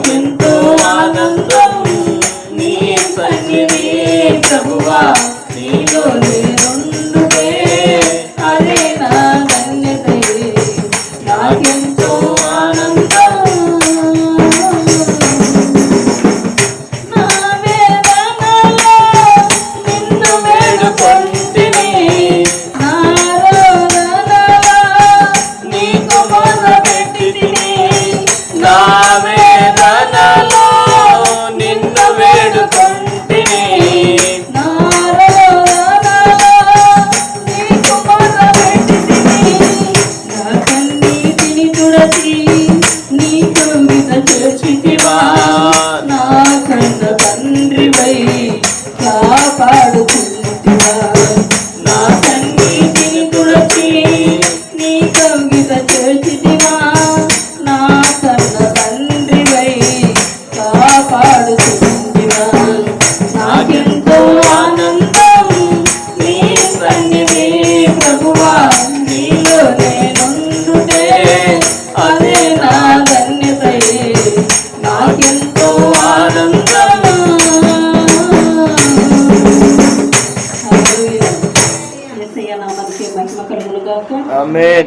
నాకెంతో ఆనందం నీ సన్నిధి ప్రభువా నీలో నేనుండుటే అదే నా ధన్యతయే నాకెంతో ఆనందం నా వేదనలో నిన్ను వేడుకొంటిని నా రోదనలో నీకు మొరపెట్టితిని నా వేదనలో నిన్ను వేడుకొంటిని నా రోదనలో నీకు మొరపెట్టితిని నా కన్నీటిని తుడచి నీ కవిత చేర్చితివా నా కన్న తండ్రివై కాపాడుకుంటివా నా కన్నీటిని తుడచి నీ కవిత చేర్చితివా నా కన్న తండ్రివై కాపాడుకుంటివా నాకెంతో ఆనందం నీ సన్నిధి ప్రభువా నీలో నేనుండుటే అదే నా ధన్యతయే నాకెంతో ఆనందం హల్లెలూయా యేసయ్య నామమునకే మహిమ కలుగును గాక ఆమేన్.